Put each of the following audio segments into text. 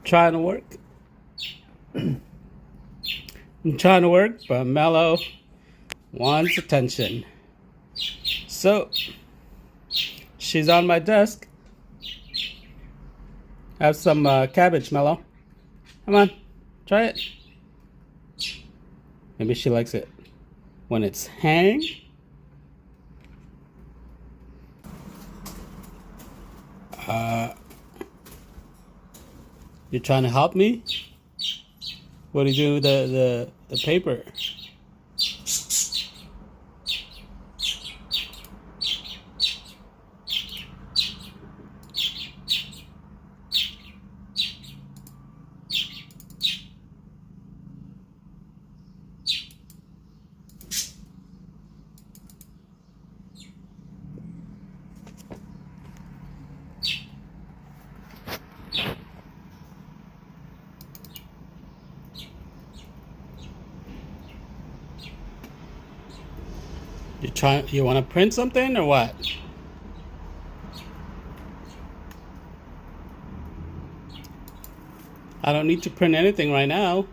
trying to work. I'm trying to work, but Mellow wants attention. So, she's on my desk. Have some cabbage, Mellow. Come on, try it. Maybe she likes it when it's hang. You're trying to help me? What do you do with the paper? You want to print something or what? I don't need to print anything right now.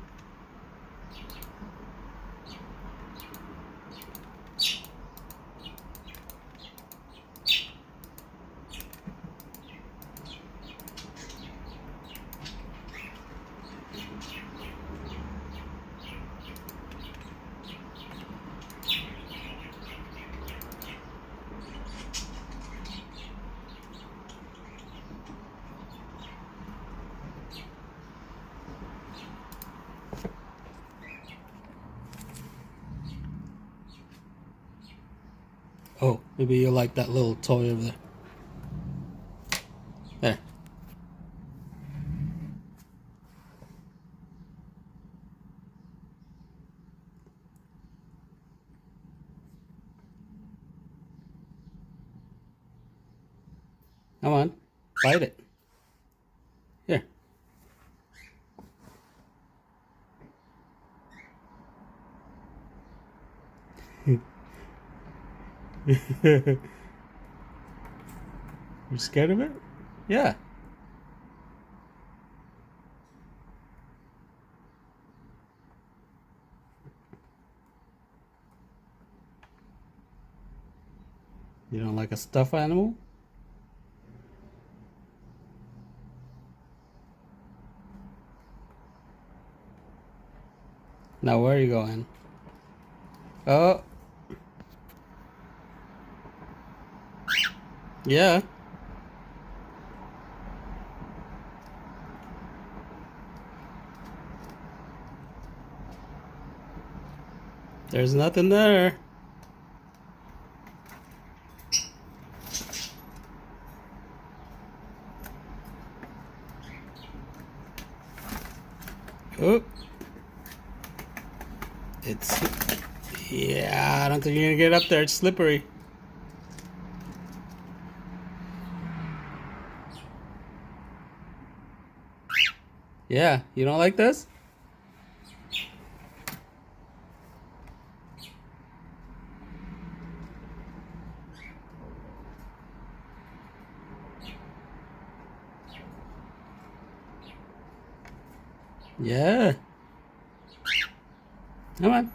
Oh, maybe you like that little toy over there. There. Come on, bite it. Here. You scared of it? Yeah. You don't like a stuffed animal? Now where are you going? Oh. Yeah. There's nothing there. Oh. Yeah, I don't think you're gonna get up there. It's slippery. Yeah, you don't like this? Yeah. Come on.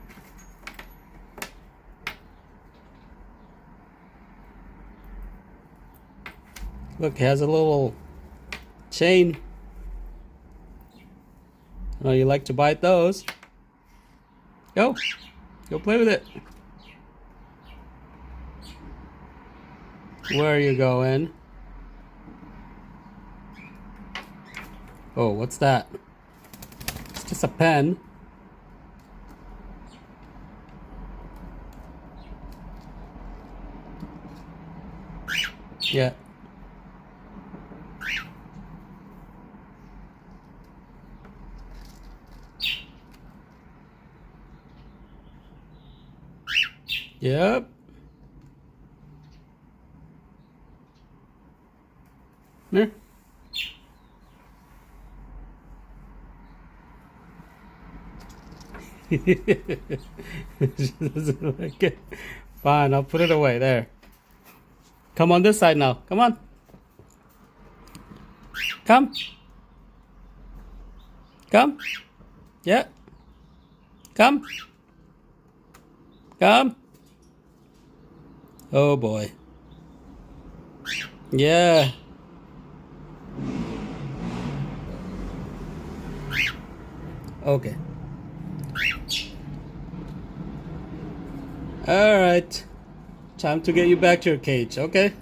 Look, it has a little chain. I know you like to bite those. Go. Go play with it. Where are you going? Oh, what's that? It's just a pen. Yeah. Yep. There. Doesn't like it. Fine, I'll put it away there. Come on this side now. Come on. Come. Come. Yeah. Come. Come. Oh boy. Yeah. Okay. All right. Time to get you back to your cage, okay?